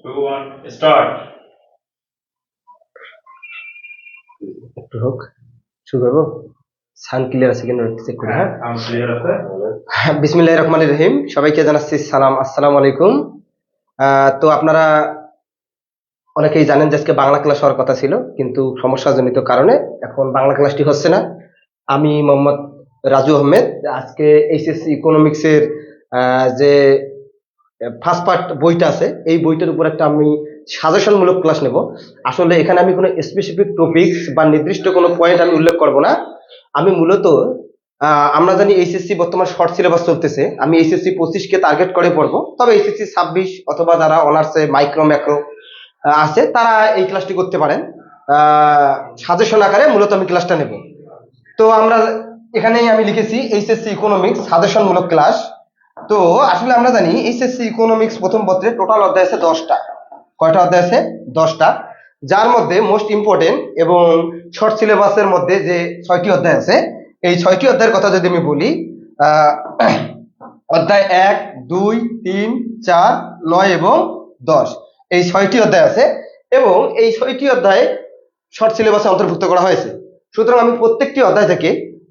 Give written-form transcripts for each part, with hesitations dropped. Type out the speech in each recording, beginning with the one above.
2 1 start. একটু হোক শুরু করবো। সাউন্ড ক্লিয়ার আছে কিনা চেক করি। হ্যাঁ সাউন্ড ক্লিয়ার আছে। বিসমিল্লাহির রহমানির রহিম। সবাইকে জানাচ্ছি সালাম, আসসালামু আলাইকুম। তো আপনারা অনেকেই জানেন যে আজকে বাংলা ক্লাস হওয়ার কথা ছিল, কিন্তু সমস্যাজনিত কারণে এখন বাংলা ক্লাসটি হচ্ছে না। আমি মোহাম্মদ রাজু আহমেদ আজকে এইচএসসি ইকোনমিক্সের যে ফার্স্ট পার্ট বইটা আছে এই বইটার উপর একটা আমি সাজেশনমূলক ক্লাস নেব। আসলে এখানে আমি কোনো স্পেসিফিক টপিকস বা নির্দিষ্ট কোনো পয়েন্ট আমি উল্লেখ করব না। আমি মূলত আমরা জানি এইচএসসি বর্তমান শর্ট সিলেবাস চলতেছে, আমি এইচএসসি 25 কে টার্গেট করে পড়বো, তবে এইচএসসি 26 অথবা যারা অনার্সে মাইক্রো ম্যাক্রো আছে তারা এই ক্লাসটি করতে পারেন। সাজেশন আকারে মূলত আমি ক্লাসটা নেব। তো আমরা এখানেই আমি লিখেছি এইচএসসি ইকোনমিক্স সাজেশনমূলক ক্লাস। তো আসলে আমরা জানি এইচএসসি ইকোনমিক্স প্রথম পত্রে টোটাল অধ্যায় আছে 10টা। কয়টা অধ্যায় আছে? 10টা, যার মধ্যে মোস্ট ইম্পর্টেন্ট এবং শর্ট সিলেবাসের মধ্যে যে 6টি অধ্যায় আছে, এই 6টি অধ্যায়ের কথা যদি আমি বলি, অধ্যায় 1 2 3 4 9 এবং 10, এই 6টি অধ্যায় আছে এবং এই 6টি অধ্যায় শর্ট সিলেবাসে অন্তর্ভুক্ত করা হয়েছে। সুতরাং আমি প্রত্যেকটি অধ্যায় থেকে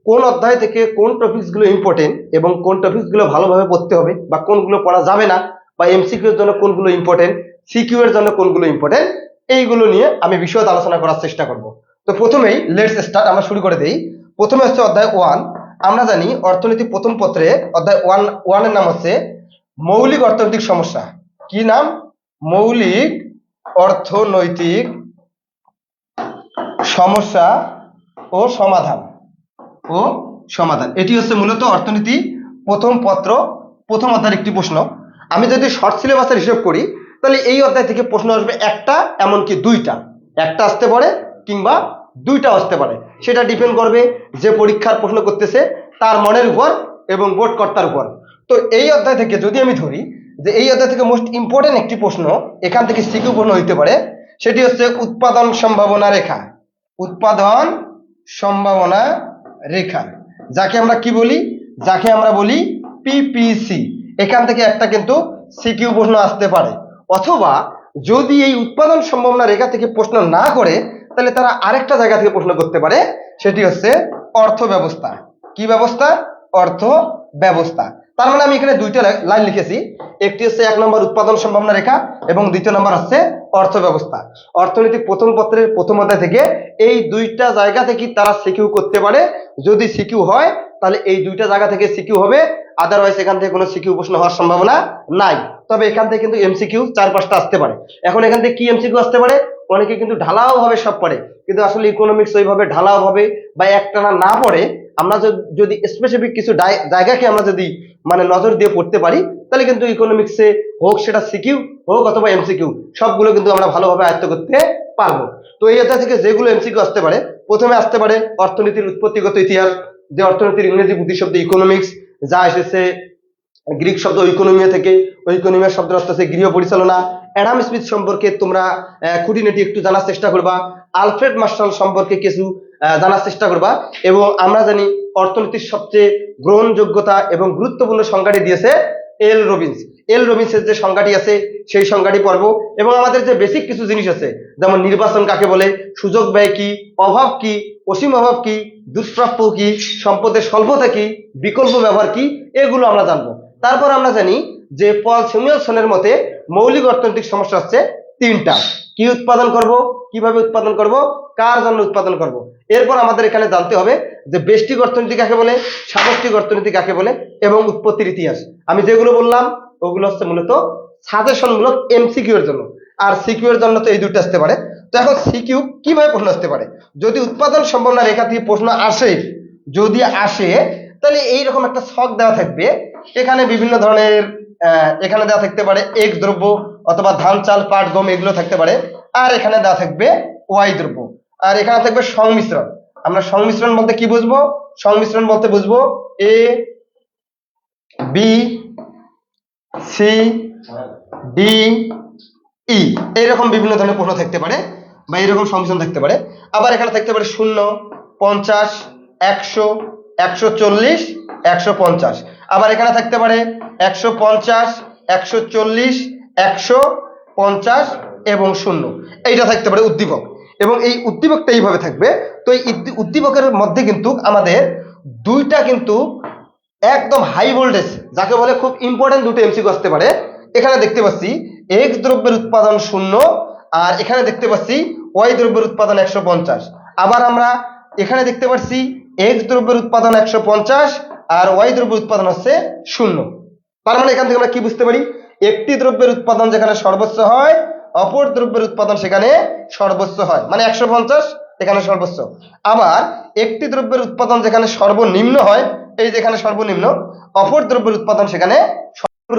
কোন অধ্যায় থেকে কোন টপিকস গুলো ইম্পর্টেন্ট এবং কোন টপিকস গুলো ভালোভাবে পড়তে হবে বা কোনগুলো পড়া যাবে না, বা এমসিকিউ এর জন্য কোনগুলো ইম্পর্টেন্ট, সিকিউ এর জন্য কোনগুলো ইম্পর্টেন্ট, এইগুলো নিয়ে আমি বিশদ আলোচনা করার চেষ্টা করব। তো প্রথমেই লেটস স্টার্ট, আমরা শুরু করে দেই। প্রথমে হচ্ছে অধ্যায় 1। আমরা জানি অর্থনীতি প্রথম পত্রে অধ্যায় 1 এর নাম হচ্ছে মৌলিক অর্থনৈতিক সমস্যা। কি নাম? মৌলিক অর্থনৈতিক সমস্যা ও সমাধান। এটি হচ্ছে মূলত অর্থনীতি প্রথম পত্র প্রথম অধ্যায়ের একটি প্রশ্ন। আমি যদি শর্ট সিলেবাসের হিসাব করি তাহলে এই অধ্যায় থেকে প্রশ্ন আসবে একটা, এমনকি দুইটা। একটা আসতে পারে কিংবা দুইটা আসতে পারে, সেটা ডিপেন্ড করবে যে পরীক্ষার প্রশ্ন করতেছে তার মনের উপর এবং বোর্ড কর্তার উপর। তো এই অধ্যায় থেকে যদি আমি ধরি যে এই অধ্যায় থেকে মোস্ট ইম্পর্টেন্ট একটি প্রশ্ন এখান থেকে সিকিউ প্রশ্ন হইতে পারে, সেটি হচ্ছে উৎপাদন সম্ভাবনা রেখা। উৎপাদন সম্ভাবনা রেখা, যাকে আমরা কি বলি? যাকে আমরা বলি পিপিসি। এখান থেকে একটা কিন্তু সিকিউ প্রশ্ন আসতে পারে। অথবা যদি এই উৎপাদন সম্ভাবনা রেখা থেকে প্রশ্ন না করে তাহলে তারা আরেকটা জায়গা থেকে প্রশ্ন করতে পারে, সেটি হচ্ছে অর্থ ব্যবস্থা। কি ব্যবস্থা? অর্থ ব্যবস্থা। তার মানে আমি এখানে দুইটা লাইন লিখেছি, একটি হচ্ছে 1 নম্বর উৎপাদন সম্ভাবনা রেখা এবং দ্বিতীয় নম্বর হচ্ছে অর্থ ব্যবস্থা। অর্থনীতি প্রথম পত্রের প্রথম অধ্যায় থেকে এই দুইটা জায়গা থেকে তারা সিকিউ করতে পারে। যদি সিকিউ হয় তাহলে এই দুইটা জায়গা থেকে সিকিউ হবে, আদারওয়াইজ এখান থেকে কোনো সিকিউ প্রশ্ন হওয়ার সম্ভাবনা নাই। তবে এখান থেকে কিন্তু এমসিকিউ 4-5টা আসতে পারে। এখন এখান থেকে কি এমসিকিউ আসতে পারে? অনেকে কিন্তু ঢালাও ভাবে সব পড়ে, কিন্তু আসলে ইকোনমিক্স ওইভাবে ঢালাও ভাবে বা একটানা না পড়ে আমরা যদি স্পেসিফিক কিছু জায়গাকে আমরা যদি মানে নজর দিয়ে পড়তে পারি তাহলে কিন্তু ইকোনমিক্সে হোক সেটা সিকিউ হোক অথবা এমসিকিউ সবগুলো কিন্তু আমরা ভালোভাবে আয়ত্ত করতে পারবো। তো এই অধ্যায় থেকে যেগুলো এমসিকিউ আসতে পারে, প্রথমে আসতে পারে অর্থনীতির উৎপত্তিগত ইতিহাস, যে অর্থনীতির ইংরেজি প্রতিশব্দ ইকোনমিক্স, যা এসেছে গ্রিক শব্দ ইকোনমিয়া থেকে। ইকোনমিয়া শব্দের অর্থ হচ্ছে গৃহ পরিচালনা। অ্যাডাম স্মিথ সম্পর্কে তোমরা খুঁটিনাটি একটু জানার চেষ্টা করবা, আলফ্রেড মার্শাল সম্পর্কে কিছু জানার চেষ্টা করবা। এবং আমরা জানি অর্থনীতির সবচেয়ে গ্রহণযোগ্যতা এবং গুরুত্বপূর্ণ সংজ্ঞাটি দিয়েছে এল রবিন্স। এল রবিন্সের যে সংজ্ঞাটি আছে সেই সংজ্ঞাটি পড়ব। এবং আমাদের যে বেসিক কিছু জিনিস আছে, যেমন নির্বাচন কাকে বলে, সুযোগ ব্যয় কি, অভাব কি, অসীম অভাব কি, দুষ্প্রাপ্য কি, সম্পদের স্বল্পতা কি, বিকল্প ব্যবহার কি, এগুলো আমরা জানবো। তারপর আমরা জানি যে পল স্যামুয়েলসনের মতে মৌলিক অর্থনৈতিক সমস্যা হচ্ছে 3টা। কি উৎপাদন করব, কিভাবে উৎপাদন করব, কার জন্য উৎপাদন করব। এরপর আমাদের এখানে জানতে হবে যে ব্যষ্টিক অর্থনীতি কাকে বলে, সামষ্টিক অর্থনীতি কাকে বলে এবং উৎপত্তির ইতিহাস। আমি যেগুলো বললাম ওগুলো হচ্ছে মূলত সাজেশনমূলক এমসিকিউ এর জন্য, আর সিকিউ এর জন্য তো এই দুটো আসতে পারে। তো এখন সিকিউ কিভাবে প্রশ্ন আসতে পারে? যদি উৎপাদন সম্ভাবনা রেখা থেকে প্রশ্ন আসে, যদি আসে তাহলে এইরকম একটা ছক দেওয়া থাকবে। এখানে বিভিন্ন ধরনের এখানে দেওয়া থাকতে পারে এক্স দ্রব্য অথবা ধান চাল পাট গম এগুলো থাকতে পারে, আর এখানে দেওয়া থাকবে ওয়াই দ্রব্য, আর এখানে থাকবে সংমিশ্রণ। আমরা সংমিশ্রণ বলতে কি বুঝবো? সংমিশ্রণ বলতে বুঝবো A B C D E, এইরকম বিভিন্ন ধরনের প্রশ্ন থাকতে পারে বা এরকম সংমিশ্রণ থাকতে পারে। আবার এখানে থাকতে পারে 0 50 100 140 150। আবার এখানে থাকতে পারে 150 140 50 এবং 0 এইটা থাকতে পারে উদ্দীপক, এবং এই উদ্দীপকটা এইভাবে থাকবে। তো এই উদ্দীপকের মধ্যে কিন্তু আমাদের দুইটা কিন্তু একদম হাই ভোল্টেজ, যাকে বলে খুব ইম্পর্টেন্ট দুটো এমসিকিউ আসতে পারে। এখানে দেখতে পাচ্ছি এক্স দ্রব্যের উৎপাদন 0, আর এখানে দেখতে পাচ্ছি ওয়াই দ্রব্যের উৎপাদন 150। আবার আমরা এখানে দেখতে পাচ্ছি এক্স দ্রব্যের উৎপাদন 150 আর ওয়াই দ্রব্যের উৎপাদন হচ্ছে 0। তার মানে এখান থেকে আমরা কি বুঝতে পারি, একটি দ্রব্যের উৎপাদন যেখানে সর্বোচ্চ হয়, অপর দ্রব্যের উৎপাদন সেখানে সর্বোচ্চ হয়, মানে 150 এখানে সর্বোচ্চ। আবার একটি দ্রব্যের উৎপাদন যেখানে সর্বনিম্ন হয়, এই যেখানে সর্বনিম্ন, অপর দ্রব্যের উৎপাদন সেখানে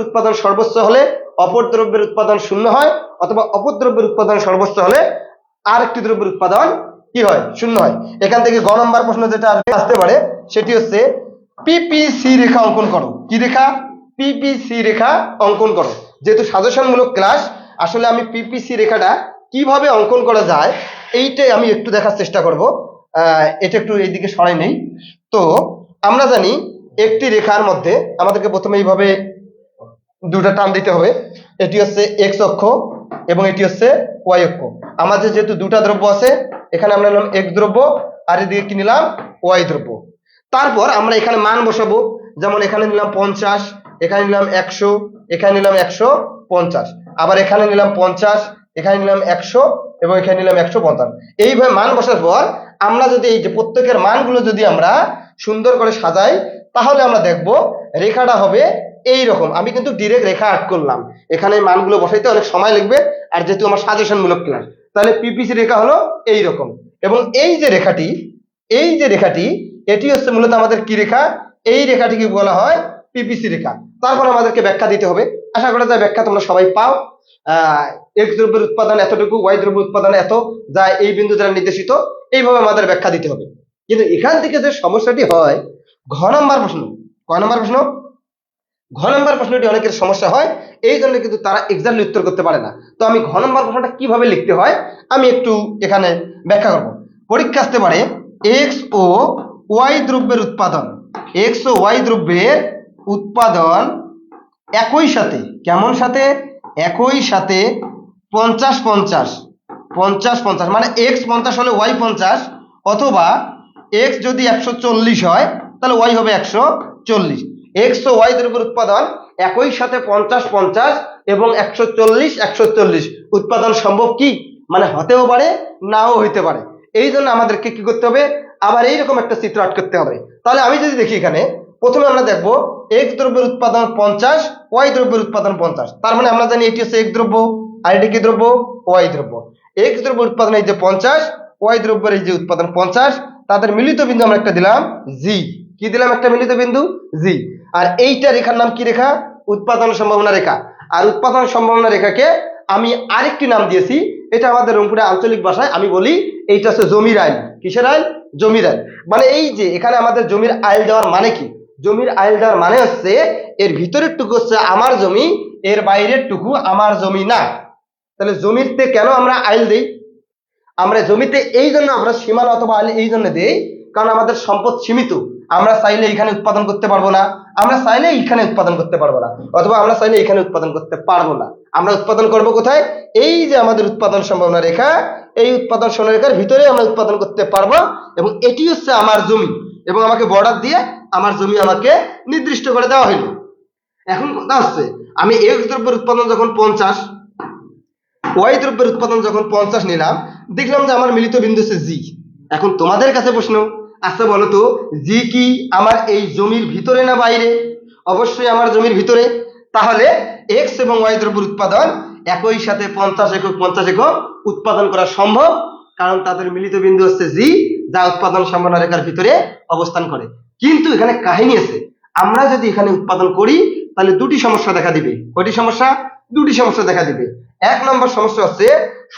উৎপাদন সর্বোচ্চ হলে অপর দ্রব্যের উৎপাদন 0 হয়, অথবা অপর দ্রব্যের উৎপাদন সর্বোচ্চ হলে আর একটি দ্রব্যের উৎপাদন কি হয়, 0 হয়। এখান থেকে গ নম্বর প্রশ্ন যেটা আসতে পারে সেটি হচ্ছে পিপিসি রেখা অঙ্কন করো। কি রেখা? পিপিসি রেখা অঙ্কন করো। যেহেতু সাজেশনমূলক ক্লাস, আসলে আমি পিপিসি রেখাটা কিভাবে অঙ্কন করা যায় এইটাই আমি একটু দেখার চেষ্টা করব। এটা একটু এইদিকে সরাই নেই। তো আমরা জানি একটি রেখার মধ্যে আমাদেরকে প্রথমে এইভাবে দুটা টান দিতে হবে। এটি হচ্ছে এক্স অক্ষ এবং এটি হচ্ছে ওয়াই অক্ষ। আমাদের যেহেতু দুটা দ্রব্য আছে, এখানে আমরা নিলাম এক্স দ্রব্য আর এদিকে কি নিলাম, ওয়াই দ্রব্য। তারপর আমরা এখানে মান বসাবো, যেমন এখানে নিলাম 50, এখানে নিলাম 100, এখানে নিলাম 150, আবার এখানে নিলাম 50, এখানে নিলাম 100 এবং এখানে নিলাম 150। এইভাবে মান বসার পর আমরা যদি এই যে প্রত্যেকের মানগুলো যদি আমরা সুন্দর করে সাজাই, তাহলে আমরা দেখব রেখাটা হবে এই রকম। আমি কিন্তু ডিরেক্ট রেখা আর্ট করলাম, এখানে মানগুলো বসাইতে অনেক সময় লাগবে, আর যেহেতু আমার সাজেশনমূলক ক্লাস, তাহলে পিপিসি রেখা হলো এই রকম। এবং এই যে রেখাটি, এটি হচ্ছে মূলত আমাদের কি রেখা, এই রেখাটিকে বলা হয় পিপিসি রেখা। তারপর আমাদেরকে ব্যাখ্যা দিতে হবে। আশা করা যায় ব্যাখ্যা তোমরা সবাই পাও। এক্স দ্রব্যের উৎপাদন এতটুকু, ওয়াই দ্রব্যের উৎপাদন এত, যা এই বিন্দু দ্বারা নির্দেশিত, এইভাবে আমাদের ব্যাখ্যা দিতে হবে। কিন্তু এখান থেকে যে সমস্যাটি হয়, ঘ নম্বর প্রশ্ন, কয় নম্বর প্রশ্ন, ঘ নম্বর প্রশ্নটি অনেকের সমস্যা হয়, এই জন্য কিন্তু তারা এক্সাক্টলি উত্তর করতে পারে না। তো আমি ঘ নম্বর প্রশ্নটা কিভাবে লিখতে হয় আমি একটু এখানে ব্যাখ্যা করব। পরীক্ষা আসতে পারে এক্স ও ওয়াই দ্রব্যের উৎপাদন, এক্স ও ওয়াই দ্রব্যের উৎপাদন একই সাথে, কেমন সাথে, একই সাথে 50-50, 50-50, মানে এক্স 50 হলে ওয়াই 50, অথবা এক্স যদি 140 হয় তাহলে ওয়াই হবে 140। এক্স ও ওয়াই দ্রব্যের উৎপাদন একই সাথে 50-50 এবং 140-140 উৎপাদন সম্ভব, কি মানে হতেও পারে নাও হইতে পারে। এই জন্য আমাদেরকে কি করতে হবে, আবার এইরকম একটা চিত্র আর্ট করতে হবে। তাহলে আমি যদি দেখি এখানে প্রথমে আমরা দেখবো এক্স দ্রব্যের উৎপাদন 50, ওয়াই দ্রব্যের উৎপাদন 50। তার মানে আমরা জানি এটি হচ্ছে এক্স দ্রব্য আর এটি কি দ্রব্য, ওয়াই দ্রব্য। এক্স দ্রব্যের উৎপাদন এই যে 50, ওয়াই দ্রব্যের এই যে উৎপাদন 50, তাদের মিলিত বিন্দু আমরা একটা দিলাম জি। কি দিলাম, একটা মিলিত বিন্দু জি। আর এইটা রেখার নাম কি রেখা, উৎপাদন সম্ভাবনা রেখা। আর উৎপাদন সম্ভাবনা রেখাকে আমি আরেকটি নাম দিয়েছি, এটা আমাদের রংপুরে আঞ্চলিক ভাষায় আমি বলি এইটা হচ্ছে জমির আইল। কিসের আইল, জমির আইল। মানে এই যে এখানে আমাদের জমির আইল দেওয়ার মানে কি, জমির আইল দেওয়ার মানে হচ্ছে এর ভিতরের টুকু হচ্ছে আমার জমি, এর বাইরের টুকু আমার জমি না। তাহলে জমিতে কেন আমরা আইল দেই, আমরা জমিতে এই জন্য আমরা সীমানা অথবা আইল এই জন্য দেই কারণ আমাদের সম্পদ সীমিত। আমরা চাইলে এখানে উৎপাদন করতে পারবো না, আমরা চাইলে এখানে উৎপাদন করতে পারবো না, অথবা আমরা চাইলে এখানে উৎপাদন করতে পারবো না। আমরা উৎপাদন করব কোথায়, এই যে আমাদের উৎপাদন সম্ভাবনা রেখা, এই উৎপাদন সম্ভাবনা রেখার ভিতরে আমরা উৎপাদন করতে পারবো, এবং এটি হচ্ছে আমার জমি, এবং আমাকে বর্ডার দিয়ে আমার জমি আমাকে নির্দিষ্ট করে দেওয়া হইল। এখন কথা হচ্ছে আমি এক্স দ্রব্যের উৎপাদন যখন 50, ওয়াই দ্রব্যের উৎপাদন যখন 50 নিলাম, দেখলাম যে আমার মিলিত বিন্দু হচ্ছে জি। এখন তোমাদের কাছে প্রশ্ন, আচ্ছা বলো তো জি কি আমার এই জমির ভিতরে না বাইরে? অবশ্যই আমার জমির ভিতরে। তাহলে এক্স এবং ওয়াই দ্রব্যের উৎপাদন একই সাথে 50 একক 50 একক উৎপাদন করা সম্ভব, কারণ তাদের মিলিত বিন্দু হচ্ছে জি, যা উৎপাদন সম্ভাবনা রেখার ভিতরে অবস্থান করে। কিন্তু এখানে কাহিনী আছে, আমরা যদি এখানে উৎপাদন করি তাহলে দুটি সমস্যা দেখা দিবে। কয়টি সমস্যা, দুটি সমস্যা দেখা দিবে। এক নম্বর সমস্যা হচ্ছে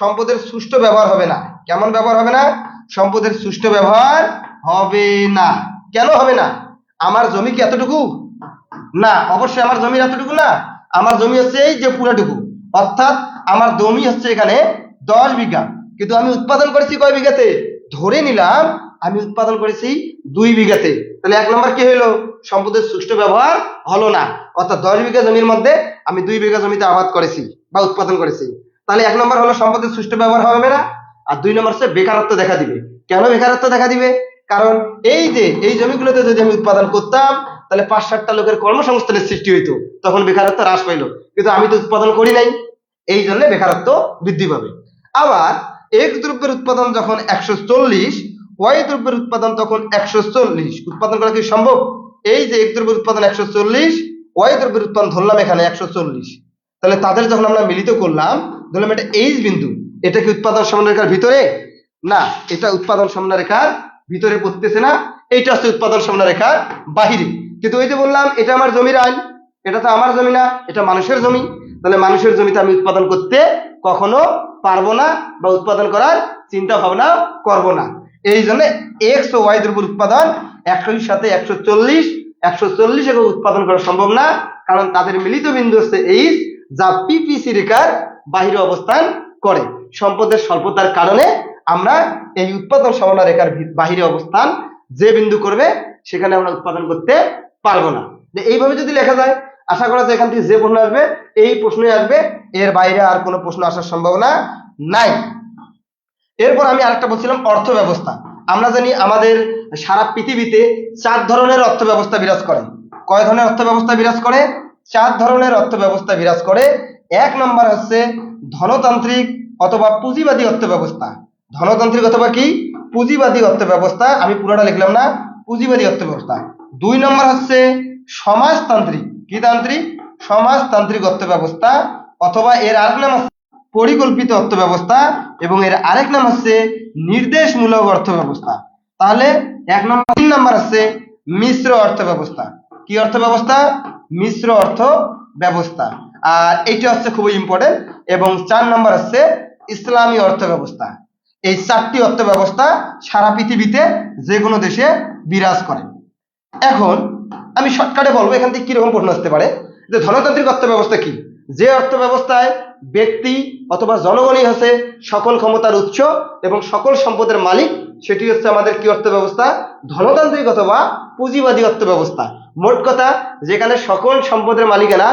সম্পদের সুষ্ঠু ব্যবহার হবে না। কেমন ব্যবহার হবে না, সম্পদের সুষ্ঠু ব্যবহার হবে না। কেন হবে না, আমার জমি কি এতটুকু না, অবশ্যই আমার জমির এতটুকু না, আমার জমি হচ্ছে এই যে পুরাটুকু, অর্থাৎ আমার জমি হচ্ছে এখানে 10 বিঘা, কিন্তু আমি উৎপাদন করেছি কয় বিঘাতে, ধরে নিলাম আমি উৎপাদন করেছি 2 বিঘাতে। তাহলে এক নম্বর কি হইলো, সম্পদের সুষ্ঠু ব্যবহার হলো না, অর্থাৎ 10 বিঘা জমির মধ্যে আমি 2 বিঘা জমিতে আবাদ করেছি বা উৎপাদন করেছি। তাহলে 1 নম্বর হলো সম্পদের সুষ্ঠু ব্যবহার হবে না, আর 2 নম্বর হচ্ছে বেকারত্ব দেখা দিবে। কেন বেকারত্ব দেখা দিবে? কারণ এই যে এই জমিগুলোতে যদি আমি উৎপাদন করতাম তাহলে 5-7টা লোকের কর্মসংস্থানের সৃষ্টি হইতো, তখন বেকারত্ব হ্রাস পাইলো, কিন্তু আমি তো উৎপাদন করি নাই, এই জন্য বেকারত্ব বৃদ্ধি পাবে। আবার এক দ্রব্যের উৎপাদন যখন 140, ওয়াই দ্রব্যের উৎপাদন তখন 140, উৎপাদন করা কি সম্ভব? এই যে এক দ্রব্যের উৎপাদন 140, ওয়াই দ্রব্যের উৎপাদন ধরলাম এখানে 140, তাহলে তাদের যখন আমরা মিলিত করলাম, ধরলাম এটা এইচ বিন্দু, এটা কি উৎপাদন সীমারেখার ভিতরে? না, এটা উৎপাদন সীমারেখার ভিতরে পড়তেছে না, এইটা হচ্ছে উৎপাদন সীমারেখার বাহিরে। কিন্তু ওই যে বললাম এটা আমার জমির আইন, এটা তো আমার জমি না, এটা মানুষের জমি, তাহলে মানুষের জমিতে আমি উৎপাদন করতে কখনো পারবো না বা উৎপাদন করার চিন্তা ভাবনা করব না। এই জন্য এক্স ও ওয়াই দ্রব্যের উৎপাদন 100 এর সাথে 140 একক উৎপাদন করা সম্ভব না, কারণ তাদের মিলিত বিন্দু হচ্ছে এইচ, যা পিপিসি রেখার বাহিরে অবস্থান করে। সম্পদের স্বল্পতার কারণে আমরা এই উৎপাদন সীমানা রেখার বাহিরে অবস্থান যে বিন্দু করবে সেখানে আমরা উৎপাদন করতে পারবো না। এইভাবে যদি লেখা যায়, আশা করা যায় এখান থেকে যে প্রশ্ন আসবে এই প্রশ্নই আসবে, এর বাইরে আর কোনো প্রশ্ন আসার সম্ভাবনা নাই। এরপর আমি আরেকটা বলছিলাম অর্থ ব্যবস্থা। আমরা জানি আমাদের সারা পৃথিবীতে 4 ধরনের অর্থ ব্যবস্থা বিরাজ করে। কয় ধরনের অর্থ ব্যবস্থা বিরাজ করে? 4 ধরনের অর্থ ব্যবস্থা বিরাজ করে। 1 নম্বর হচ্ছে ধনতান্ত্রিক অথবা পুঁজিবাদী অর্থ ব্যবস্থা। ধনতান্ত্রিক অথবা কি পুঁজিবাদী অর্থ ব্যবস্থা, আমি পুরোটা লিখলাম না, পুঁজিবাদী অর্থ ব্যবস্থা। 2 নম্বর হচ্ছে সমাজতান্ত্রিক, কি তান্ত্রিক? সমাজতান্ত্রিক অর্থ ব্যবস্থা, অথবা এর আরেক নাম পরিকল্পিত অর্থ ব্যবস্থা, এবং এর আরেক নাম হচ্ছে নির্দেশমূলক অর্থ ব্যবস্থা। তাহলে 1 নম্বর। 3 নম্বর হচ্ছে মিশ্র অর্থ ব্যবস্থা। কি অর্থ ব্যবস্থা? মিশ্র অর্থ ব্যবস্থা। আর এইটা হচ্ছে খুবই ইম্পর্টেন্ট। এবং 4 নম্বর হচ্ছে ইসলামী অর্থ ব্যবস্থা। এই 4টি অর্থ ব্যবস্থা সারা পৃথিবীতে যে কোনো দেশে বিরাজ করে। এখন আমি শর্টকাটে বলবো এখান থেকে কিরকম প্রশ্ন আসতে পারে, যে ধনতান্ত্রিক অর্থ ব্যবস্থা কি? যে অর্থ ব্যবস্থায় ব্যক্তি অথবা জনগণই হচ্ছে সকল ক্ষমতার উৎস এবং সকল সম্পদের মালিক, সেটি হচ্ছে আমাদের কি অর্থ ব্যবস্থা? ধনতান্ত্রিক অথবা পুঁজিবাদী অর্থ ব্যবস্থা। মোট কথা, যেখানে সকল সম্পদের মালিকানা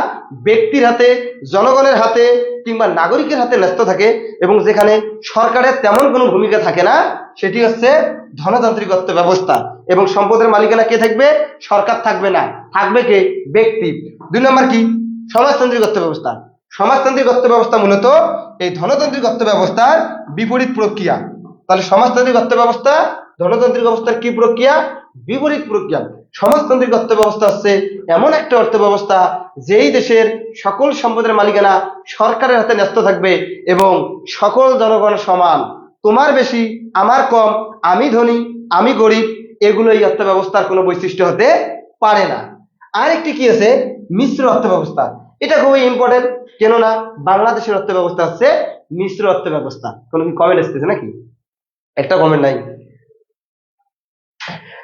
ব্যক্তির হাতে, জনগণের হাতে কিংবা নাগরিকের হাতে ন্যস্ত থাকে এবং যেখানে সরকারের তেমন কোনো ভূমিকা থাকে না, সেটি হচ্ছে ধনতান্ত্রিক অর্থ ব্যবস্থা। এবং সম্পদের মালিকানা কে থাকবে? সরকার থাকবে না, থাকবে কে? ব্যক্তি। 2 নম্বর কি? সমাজতান্ত্রিক অর্থ ব্যবস্থা। সমাজতান্ত্রিক অর্থ ব্যবস্থা মূলত এই ধনতান্ত্রিক অর্থ ব্যবস্থার বিপরীত প্রক্রিয়া। তাহলে সমাজতান্ত্রিক অর্থ ব্যবস্থা ধনতান্ত্রিক অবস্থার কি প্রক্রিয়া? বিপরীত প্রক্রিয়া। সমাজতান্ত্রিক অর্থ ব্যবস্থা হচ্ছে এমন একটা অর্থ ব্যবস্থা যেই দেশের সকল সম্পদের মালিকানা সরকারের হাতে ন্যস্ত থাকবে এবং সকল জনগণ সমান, তোমার বেশি আমার কম, আমি ধনী আমি গরিব, এগুলো এই অর্থ ব্যবস্থার কোনো বৈশিষ্ট্য হতে পারে না। আরেকটি কি আছে? মিশ্র অর্থ ব্যবস্থা। এটা খুবই ইম্পর্টেন্ট, কেননা বাংলাদেশের অর্থ ব্যবস্থা হচ্ছে মিশ্র অর্থ ব্যবস্থা। কোনো কি কমেন্ট আসতেছে নাকি? একটা কমেন্ট নাই।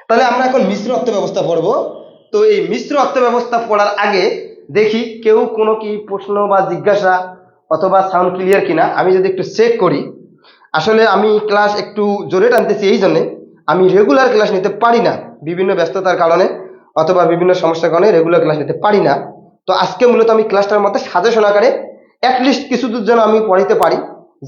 তাহলে আমরা এখন মিশ্র অর্থ ব্যবস্থা পড়বো। তো এই মিশ্র অর্থ ব্যবস্থা পড়ার আগে দেখি কেউ কোনো কি প্রশ্ন বা জিজ্ঞাসা অথবা সাউন্ড ক্লিয়ার কিনা আমি যদি একটু চেক করি। আসলে আমি ক্লাস একটু জোরে টানতেছি, এই জন্যে আমি রেগুলার ক্লাস নিতে পারি না, বিভিন্ন ব্যস্ততার কারণে অথবা বিভিন্ন সমস্যার কারণে রেগুলার ক্লাস নিতে পারি না। তো আজকে মূলত আমি ক্লাসটার মধ্যে সাজেশন আকারে অ্যাটলিস্ট কিছু দূর যেন আমি পড়াইতে পারি,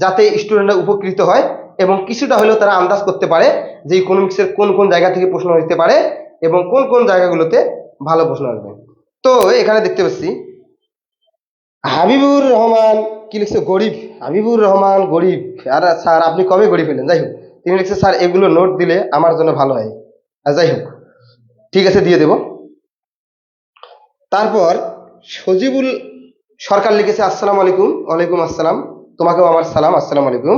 যাতে স্টুডেন্টরা উপকৃত হয় এবং কিছুটা হলেও তারা আন্দাজ করতে পারে যে ইকোনমিক্সের কোন কোন জায়গা থেকে প্রশ্ন হতে পারে এবং কোন কোন জায়গাগুলোতে ভালো প্রশ্ন আসবে। তো এখানে দেখতে পাচ্ছি হাবিবুর রহমান কি লিখছে? গরিব। হাবিবুর রহমান গরিব। আর স্যার আপনি কবে গরিব হলেন? যাই হোক, তিনি লিখছে স্যার এগুলো নোট দিলে আমার জন্য ভালো হয়। যাই হোক, ঠিক আছে, দিয়ে দেব। তারপর সজিবুল সরকার লিখেছে আসসালামু আলাইকুম। ওয়ালাইকুম আসসালাম, তোমাকেও আমার সালাম, আসসালামু আলাইকুম।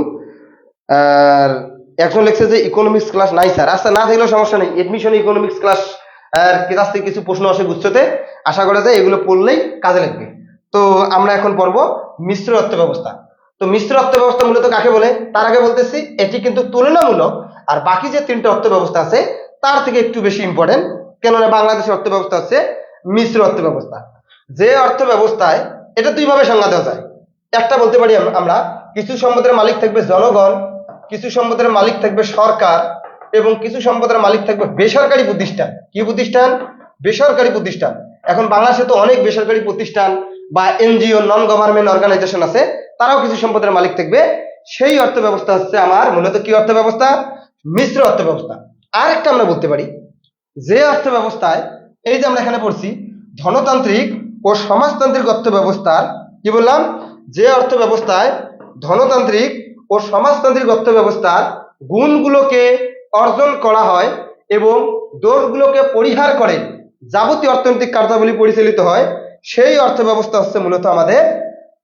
আর একজন লিখছে যে ইকোনমিক্স ক্লাস নাই স্যার। আচ্ছা, না থাকলেও সমস্যা নেই, এডমিশন ইকোনমিক্স ক্লাস কাছ থেকে কিছু প্রশ্ন আসে গুচ্ছতে, আশা করা যায় এগুলো পড়লেই কাজে লাগবে। তো আমরা এখন পড়ব মিশ্র অর্থ ব্যবস্থা। তো মিশ্র অর্থ ব্যবস্থা মূলত কাকে বলে তার আগে বলতেছি, এটি কিন্তু তুলনামূলক আর বাকি যে 3টা অর্থ ব্যবস্থা আছে তার থেকে একটু বেশি ইম্পর্টেন্ট, কেননা বাংলাদেশের অর্থ ব্যবস্থা হচ্ছে মিশ্র অর্থ ব্যবস্থা। যে অর্থ ব্যবস্থায় এটা 2 ভাবে সংজ্ঞা দেওয়া যায়। একটা বলতে পারি আমরা কিছু সম্পদের মালিক থাকবে জনগণ, কিছু সম্পদের মালিক থাকবে সরকার, এবং কিছু সম্পদের মালিক থাকবে বেসরকারি প্রতিষ্ঠান। কি প্রতিষ্ঠান? বেসরকারি প্রতিষ্ঠান। এখন বাংলাদেশে তো অনেক বেসরকারি প্রতিষ্ঠান বা এনজিও, নন গভর্নমেন্ট অর্গানাইজেশন আছে, তারাও কিছু সম্পদের মালিক থাকবে। সেই অর্থ ব্যবস্থা হচ্ছে আমার মূলত কি অর্থ ব্যবস্থা? মিশ্র অর্থ ব্যবস্থা। আর একটা আমরা বলতে পারি যে অর্থ ব্যবস্থায় এই যে আমরা এখানে পড়ছি ধনতান্ত্রিক ও সমাজতান্ত্রিক অর্থ ব্যবস্থার কি বললাম, যে অর্থ ব্যবস্থায় ধনতান্ত্রিক ও সমাজতান্ত্রিক অর্থ ব্যবস্থার গুণগুলোকে অর্জন করা হয় এবং দোষগুলোকে পরিহার করে যাবতীয় অর্থনৈতিক কার্যাবলী পরিচালিত হয়, সেই অর্থ ব্যবস্থা হচ্ছে মূলত আমাদের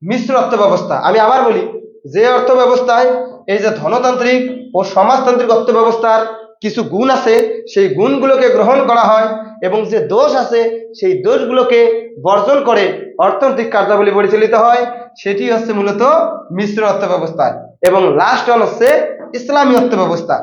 মিশ্র অর্থ ব্যবস্থা। আমি আবার বলি, যে অর্থ ব্যবস্থায় এই যে ধনতান্ত্রিক ও সমাজতান্ত্রিক অর্থ ব্যবস্থার কিছু গুণ আছে, সেই গুণগুলোকে গ্রহণ করা হয় এবং যে দোষ আছে সেই দোষগুলোকে বর্জন করে অর্থনৈতিক কার্যাবলী পরিচালিত হয়, সেটি হচ্ছে মূলত মিশ্র অর্থ ব্যবস্থা। এবং লাস্ট ওয়ান হচ্ছে ইসলামী অর্থ ব্যবস্থা।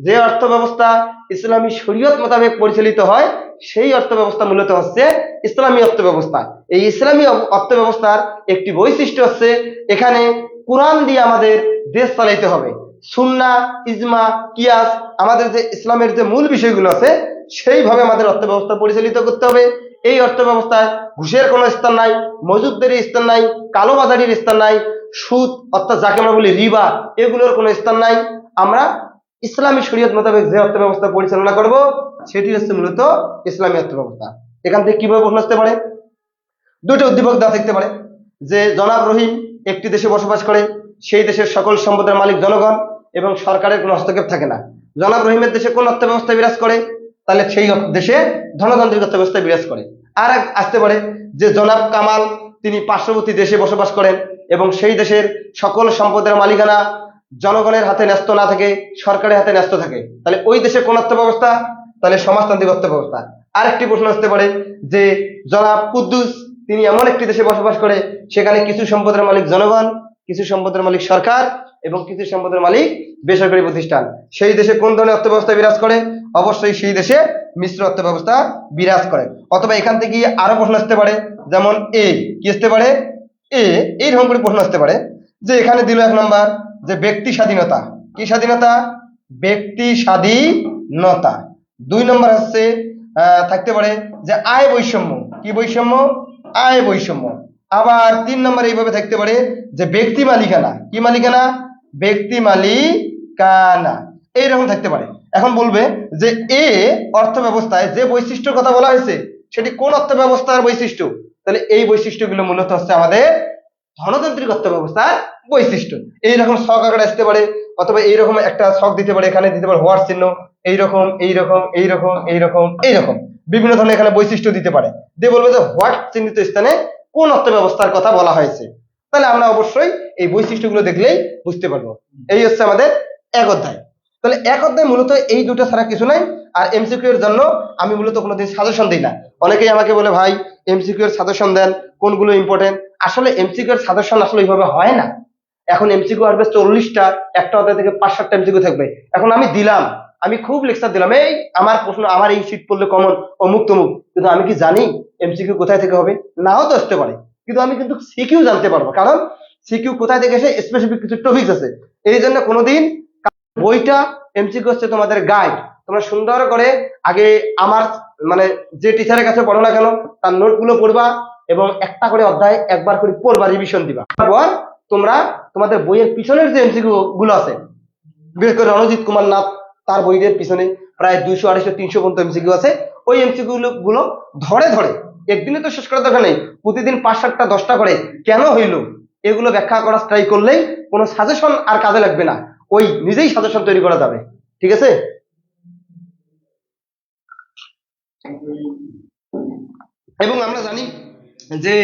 যে অর্থ ব্যবস্থা ইসলামী শরীয়ত মোতাবেক পরিচালিত হয়, সেই অর্থ ব্যবস্থা মূলত হচ্ছে ইসলামী অর্থ ব্যবস্থা। এই ইসলামী অর্থ ব্যবস্থার একটি বৈশিষ্ট্য হচ্ছে এখানে কোরআন দিয়ে আমাদের দেশ চালাইতে হবে। সুন্নাহ, ইজমা, কিয়াস, আমাদের যে ইসলামের যে মূল বিষয়গুলো আছে সেইভাবে আমাদের অর্থ ব্যবস্থা পরিচালিত করতে হবে। এই অর্থ ব্যবস্থায় ঘুষের কোনো স্থান নাই, মজুদদারির স্থান নাই, কালোবাজারির স্থান নাই, সুদ অর্থাৎ যাকে আমরা বলি রিবা, এগুলোর কোনো স্থান নাই। আমরা ইসলামী শরীয়ত মোতাবেক যে অর্থ ব্যবস্থা পরিচালনা করব সেটি হচ্ছে মূলত ইসলামী অর্থ ব্যবস্থা। এখান থেকে কিভাবে প্রশ্ন আসতে পারে? দুটো উদ্দীপক দেওয়া থাকতে পারে যে জনাব রহিম একটি দেশে বসবাস করে, সেই দেশের সকল সম্পদের মালিক জনগণ এবং সরকারের কোনো হস্তক্ষেপ থাকে না। জনাব রহিমের দেশে কোন অর্থ ব্যবস্থা বিরাজ করে? তাহলে সেই দেশে ধনতান্ত্রিক অর্থ ব্যবস্থা বিরাজ করে। আর আসতে পারে যে জনাব কামাল তিনি পার্শ্ববর্তী দেশে বসবাস করেন এবং সেই দেশের সকল সম্পদের মালিকানা জনগণের হাতে ন্যস্ত না থাকে, সরকারের হাতে ন্যস্ত থাকে। তাহলে ওই দেশে কোন অর্থ ব্যবস্থা? তাহলে সমাজতান্ত্রিক অর্থ ব্যবস্থা। আরেকটি প্রশ্ন আসতে পারে যে জনাব কুদ্দুস তিনি এমন একটি দেশে বসবাস করে, সেখানে কিছু সম্পদের মালিক জনগণ, কিছু সম্পদের মালিক সরকার এবং কিছু সম্পদের মালিক বেসরকারি প্রতিষ্ঠান। সেই দেশে কোন ধরনের অর্থ ব্যবস্থা বিরাজ করে? অবশ্যই সেই দেশে মিশ্র অর্থ ব্যবস্থা বিরাজ করে। অথবা এখান থেকে আরো প্রশ্ন আসতে পারে, যেমন কি আসতে পারে, এইরকম করে প্রশ্ন আসতে পারে যে এখানে দিল 1 নম্বর যে ব্যক্তি স্বাধীনতা। কি স্বাধীনতা? ব্যক্তি স্বাধীনতা। 2 নম্বর হচ্ছে থাকতে পারে যে আয় বৈষম্য। কি বৈষম্য? আয় বৈষম্য। আবার 3 নম্বর এইভাবে থাকতে পারে যে ব্যক্তি মালিকানা। কি মালিকানা? ব্যক্তি মালিকানা। এইরকম থাকতে পারে। এখন বলবে যে অর্থ ব্যবস্থায় যে বৈশিষ্ট্যের কথা বলা হয়েছে সেটি কোন অর্থ ব্যবস্থার বৈশিষ্ট্য? তাহলে এই বৈশিষ্ট্যগুলো মূলত হচ্ছে আমাদের ধনতান্ত্রিক অর্থ ব্যবস্থার বৈশিষ্ট্য। এইরকম ছক আকারে আসতে পারে, অথবা এইরকম একটা ছক দিতে পারে, এখানে দিতে পারে হোয়াট চিহ্ন, এইরকম এইরকম এইরকম এইরকম এইরকম বিভিন্ন ধরনের এখানে বৈশিষ্ট্য দিতে পারে, দিয়ে বলবে যে হোয়াট চিহ্নিত স্থানে কোন অর্থ ব্যবস্থার কথা বলা হয়েছে। তাহলে আমরা অবশ্যই এই বৈশিষ্ট্যগুলো দেখলেই বুঝতে পারবো। এই হচ্ছে আমাদের 1 অধ্যায়। তাহলে 1 অধ্যায় মূলত এই দুটো ছাড়া কিছু নাই। আর এমসিকিউ এর জন্য আমি মূলত কোনোদিন সাজেশন দিই না। অনেকেই আমাকে বলে ভাই এমসিকিউ এর সাজেশন দেন, কোনগুলো ইম্পর্টেন্ট। আসলে এমসিকিউ এর সাজেশন আসলে এইভাবে হয় না। এখন এমসিকিউ আসবে 40টা, একটা অধ্যায় থেকে 5-7টা এমসিকিউ থাকবে। এখন আমি দিলাম, আমি খুব লেকচার দিলাম, এই আমার প্রশ্ন, আমার এই শীট পড়লে কমন অমুক তমুক, কিন্তু আমি কি জানি এমসিকিউ কোথায় থেকে হবে? নাও তো আসতে পারে, কিন্তু আমি কিন্তু সিকিউ জানতে পারবো, কারণ সিকিউ কোথায় থেকে এসে স্পেসিফিক কিছু টপিকস আছে। এই জন্য কোনোদিন বইটা এমসিকিউ হচ্ছে তোমাদের গাইড, তোমরা সুন্দর করে আগে আমার মানে যে টিচারের কাছে পড়ো না কেন তার নোটগুলো পড়বা এবং একটা করে অধ্যায় একবার করে পড়বা, রিভিশন দিবা। তারপর তোমরা তোমাদের বইয়ের পিছনের যে এমসিকিউ গুলো আছে, বিশেষ করে রণজিৎ কুমার নাথ তার বইয়ের পিছনে প্রায় 200, 250, 300 পর্যন্ত এমসিকিউ আছে। ওই এমসিকিউ গুলো ধরে ধরে একদিনে তো শেষ করার দরকার নেই, প্রতিদিন 5-7টা 10টা করে কেন হইলো এগুলো ব্যাখ্যা করার ট্রাই করলেই কোনো সাজেশন আর কাজে লাগবে না, ওই নিজেই সাজেশন তৈরি করা যাবে। ঠিক আছে? এবং আমরা জানি যে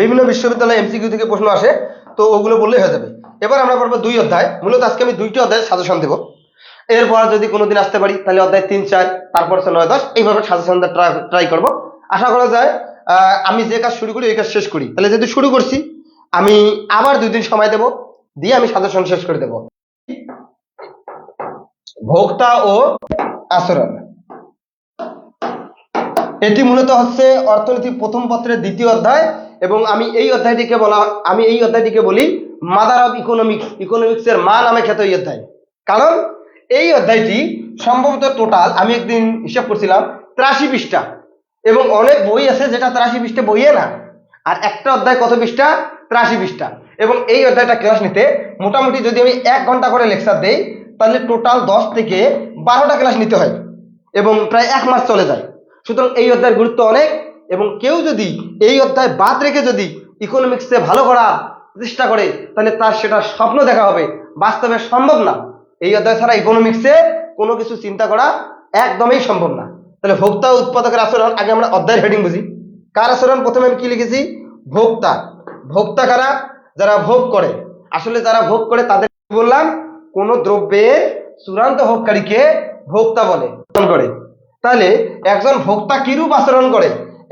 বিভিন্ন বিশ্ববিদ্যালয়ে এমসিকিউ থেকে প্রশ্ন আসে, তো ওগুলো বললেই হয়ে যাবে। এবার আমরা পড়বো 2 অধ্যায়। মূলত আজকে আমি 2টি অধ্যায়ের সাজেশন দেবো। এরপর যদি কোনোদিন আসতে পারি তাহলে অধ্যায় 3, 4, তারপর 9, 10 এইভাবে সাজেশন ট্রাই করবো। আশা করা যায় আমি যে কাজ শুরু করি ওই কাজ শেষ করি। তাহলে যেহেতু শুরু করছি আমি আবার 2 দিন সময় দেব, দিয়ে আমি সাজেশন শেষ করে দেব। ভোক্তা ও আচরণ, এটি মূলত হচ্ছে অর্থনীতি প্রথম পত্রের 2য় অধ্যায় এবং আমি এই অধ্যায়টিকে বলি মাদার অফ ইকোনমিক্স, ইকোনমিক্সের মা নামে খ্যাত এই অধ্যায়। কারণ এই অধ্যায়টি সম্ভবত টোটাল আমি একদিন হিসাব করছিলাম 83 পৃষ্ঠা, এবং অনেক বই আছে যেটা 83 পৃষ্ঠা বইয়ে না, আর একটা অধ্যায় কত পৃষ্ঠা? 83 পৃষ্ঠা। এবং এই অধ্যায়টা ক্লাস নিতে মোটামুটি যদি আমি 1 ঘন্টা করে লেকচার দেই তাহলে টোটাল 10 থেকে 12টা ক্লাস নিতে হয় এবং প্রায় 1 মাস চলে যায়। সুতরাং এই অধ্যায়ের গুরুত্ব অনেক, এবং কেউ যদি এই অধ্যায় বাদ রেখে যদি ইকোনমিক্সে ভালো করার চেষ্টা করে তাহলে তার সেটা স্বপ্ন দেখা হবে, বাস্তবে সম্ভব না। এই অধ্যায় ছাড়া ইকোনমিক্সে কোনো কিছু চিন্তা করা একদমই সম্ভব না। তাহলে ভোক্তা ও উৎপাদকের আচরণ, আগে আমরা অধ্যায়ের হেডিং বুঝি। কার আচরণ? প্রথমে আমি কি লিখেছি? ভোক্তা। ভোক্তা কারা? যারা ভোগ করে। আসলে যারা ভোগ করে তাদের কি বললাম? কোন দ্রব্যের চূড়ান্ত ভোগকারীকে ভোক্তা বলে। তাহলে একজন ভোক্তা কিরূপ আচরণ করে,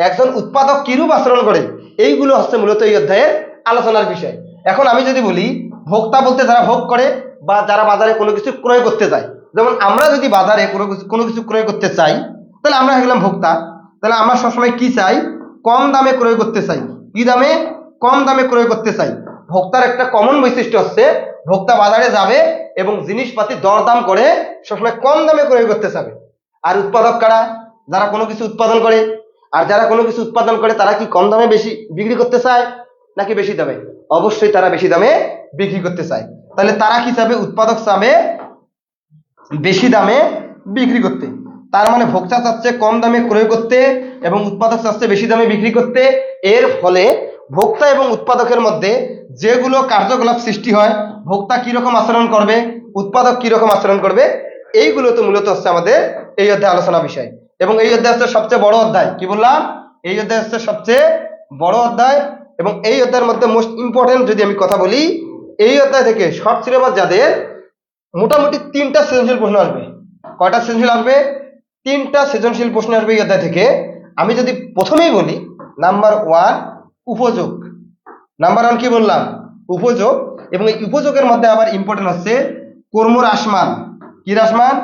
একজন উৎপাদক কিরূপ আচরণ করে, এইগুলো হচ্ছে মূলত এই অধ্যায়ের আলোচনার বিষয়। এখন আমি যদি বলি ভোক্তা বলতে যারা ভোগ করে বা যারা বাজারে কোনো কিছু ক্রয় করতে যায়, যেমন আমরা যদি বাজারে কোনো কিছু ক্রয় করতে চাই তাহলে আমরা হয়ে গেলাম ভোক্তা। তাহলে আমরা সবসময় কি চাই? কম দামে ক্রয় করতে চাই। কি দামে? কম দামে ক্রয় করতে চাই। ভোক্তার একটা কমন বৈশিষ্ট্য হচ্ছে ভোক্তা বাজারে যাবে এবং জিনিসপাতি দরদাম করে সবসময় কম দামে ক্রয় করতে চাবে। আর উৎপাদক কারা? যারা কোনো কিছু উৎপাদন করে। আর যারা কোনো কিছু উৎপাদন করে তারা কি কম দামে বেশি বিক্রি করতে চায় নাকি বেশি দামে? অবশ্যই তারা বেশি দামে বিক্রি করতে চায়। তাহলে তারা কি চাবে? উৎপাদক চাবে বেশি দামে বিক্রি করতে। তার মানে ভোক্তা চাচ্ছে কম দামে ক্রয় করতে এবং উৎপাদক চাচ্ছে বেশি দামে বিক্রি করতে। এর ফলে ভোক্তা এবং উৎপাদকের মধ্যে যেগুলো কার্যকলাপ সৃষ্টি হয়, ভোক্তা কিরকম আচরণ করবে, উৎপাদক কিরকম আচরণ করবে, এইগুলো তো মূলত হচ্ছে আমাদের এই অধ্যায় আলোচনা বিষয়। এবং এই অধ্যায় হচ্ছে সবচেয়ে বড় অধ্যায়। কি বললাম? এই অধ্যায় হচ্ছে সবচেয়ে বড় অধ্যায়। এবং এই অধ্যায়ের মধ্যে মোস্ট ইম্পর্টেন্ট যদি আমি কথা বলি, এই অধ্যায় থেকে শর্ট সিলেবাস যাদের মোটামুটি 3টা সৃজনশীল প্রশ্ন আসবে। কয়টা সৃজনশীল আসবে? 3টা সৃজনশীল প্রশ্ন আসবে এই অধ্যায় থেকে। আমি যদি প্রথমেই বলি নাম্বার 1 উপযোগ। নাম্বার 1 কি বললাম? উপযোগ। এবং এই উপযোগের মধ্যে আবার ইম্পর্টেন্ট হচ্ছে কর্মরাশমান। কি রাশমান?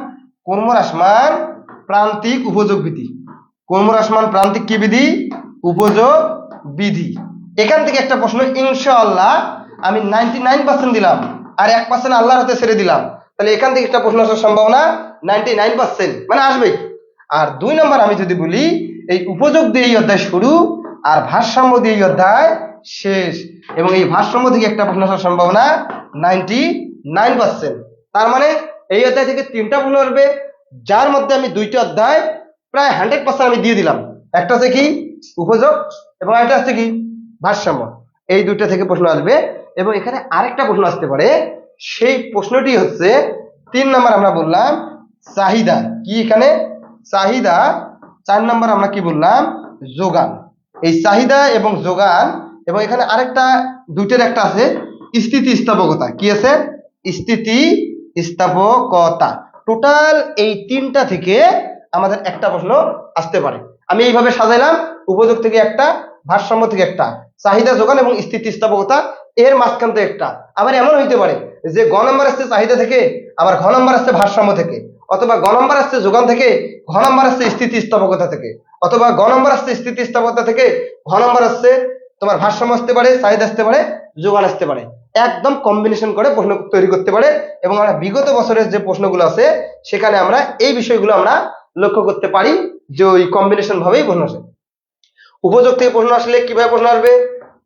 কর্মরাশমান প্রান্তিক উপযোগ বিধি। কর্মরাশমান প্রান্তিক কি বিধি? উপযোগ বিধি। এখান থেকে একটা প্রশ্ন ইনশাআল্লাহ আমি 99% দিলাম আর 1% আল্লাহর হাতে ছেড়ে দিলাম। তাহলে এখান থেকে একটা প্রশ্ন আসার সম্ভাবনা 99% মানে আসবে। আর 2 নম্বর আমি যদি বলি এই উপযোগ দিয়ে এই অধ্যায় শুরু আর ভারসাম্য দিয়ে এই অধ্যায় শেষ, এবং এই ভারসাম্য থেকে একটা প্রশ্ন আসার সম্ভাবনা 99%। তার মানে এই অধ্যায় থেকে 3টা প্রশ্ন আসবে, যার মধ্যে আমি 2টা অধ্যায় প্রায় 100% আমি দিয়ে দিলাম। একটা হচ্ছে কি? উপযোগ, এবং একটা হচ্ছে কি? ভারসাম্য। এই 2টা থেকে প্রশ্ন আসবে। এবং এখানে আরেকটা প্রশ্ন আসতে পারে, সেই প্রশ্নটি হচ্ছে 3 নম্বর আমরা বললাম চাহিদা। কি এখানে? চাহিদা। 4 নম্বর আমরা কি বললাম? যোগান। এই চাহিদা এবং যোগান, এবং এখানে আরেকটা 2টের একটা আছে স্থিতিস্থাপকতা। কি আছে? স্থিতিস্থাপকতা। টোটাল এই 3টা থেকে আমাদের একটা প্রশ্ন আসতে পারে। আমি এইভাবে সাজাইলাম, উপযোগ থেকে একটা, ভারসাম্য থেকে একটা, চাহিদা যোগান এবং স্থিতিস্থাপকতা এর মাঝখান থেকে একটা। আবার এমন হইতে পারে যে গ নম্বর আসছে চাহিদা থেকে, আবার ঘ নম্বর আসছে ভারসাম্য থেকে, অথবা গ নম্বর আসছে যোগান থেকে, ঘ নম্বর আসছে স্থিতিস্থাপকতা থেকে, অথবা গ নম্বর আসছে স্থিতিস্থাপকতা থেকে, ঘ নম্বর আসছে তোমার ভারসাম্য আসতে পারে, চাহিদা আসতে পারে, যোগান আসতে পারে। একদম কম্বিনেশন করে প্রশ্ন তৈরি করতে পারে। এবং আমরা বিগত বছরের যে প্রশ্নগুলো আছে সেখানে আমরা এই বিষয়গুলো আমরা লক্ষ্য করতে পারি যে ওই কম্বিনেশন ভাবেই প্রশ্ন আসে। উপযোগ থেকে প্রশ্ন আসলে কিভাবে প্রশ্ন আসবে?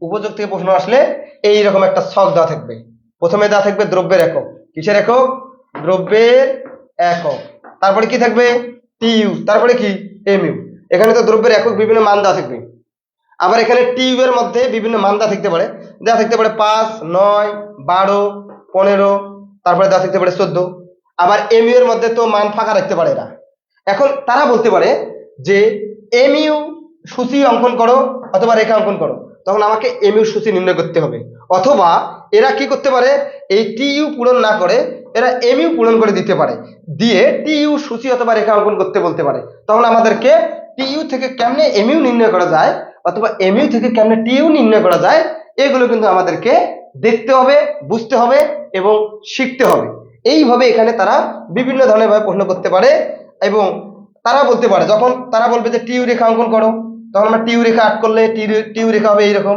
উপযোগ থেকে প্রশ্ন আসলে এইরকম একটা ছক দেওয়া থাকবে। প্রথমে দেওয়া থাকবে দ্রব্যের একক। কিসের একক? দ্রব্যের একক। তারপরে কি থাকবে? টিইউ। তারপরে কি? এমইউ। এখানে তো দ্রব্যের একক বিভিন্ন মান দেওয়া থাকবে। আবার এখানে টিইউ এর মধ্যে বিভিন্ন মান দেওয়া থাকতে পারে। দেওয়া থাকতে পারে 5, 9, 12, 15, তারপরে দেওয়া থাকতে পারে 14। আবার এমইউ এর মধ্যে তো মান ফাঁকা রাখতে পারে এরা। এখন তারা বলতে পারে যে এমইউ সূচি অঙ্কন করো অথবা রেখা অঙ্কন করো, তখন আমাকে এমইউ সূচি নির্ণয় করতে হবে। অথবা এরা কি করতে পারে, এই টিইউ পূরণ না করে এরা এমইউ পূরণ করে দিতে পারে, দিয়ে টিইউ সূচি অথবা রেখা অঙ্কন করতে বলতে পারে। তখন আমাদেরকে টিইউ থেকে কেমনে এমইউ নির্ণয় করা যায় অথবা এমইউ থেকে কেমনে টিইউ নির্ণয় করা যায়, এগুলো কিন্তু আমাদেরকে দেখতে হবে, বুঝতে হবে এবং শিখতে হবে। এইভাবে এখানে তারা বিভিন্ন ধরনের ভাবে প্রশ্ন করতে পারে। এবং তারা বলতে পারে, যখন তারা বলবে যে টিইউ রেখা অঙ্কন করো, তখন আমরা টিইউ রেখা আট করলে টিইউ রেখা হবে এইরকম।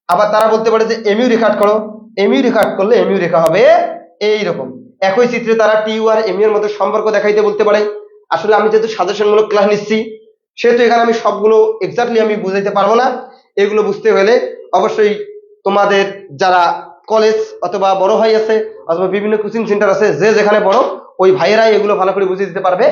আবার তারা বলতে পারে যে এমইউ রেখা আট করো, এমইউ রেখা আট করলে এমইউ রেখা হবে এইরকম। একই চিত্রে তারা টিইউ আর এমইউ এর মধ্যে সম্পর্ক দেখাইতে বলতে পারে। আসলে আমি যেহেতু সাজেশনমূলক ক্লাস নিচ্ছি সেহেতু এখানে আমি সবগুলো এক্স্যাক্টলি আমি বুঝাইতে পারবো না। এগুলো বুঝতে হলে অবশ্যই তোমাদের যারা কলেজ অথবা বড় ভাই আছে অথবা বিভিন্ন কোচিং সেন্টার আছে, যে যেখানে বড় ওই ভাইয়েরাই এগুলো ভালো করে বুঝিয়ে দিতে পারবে।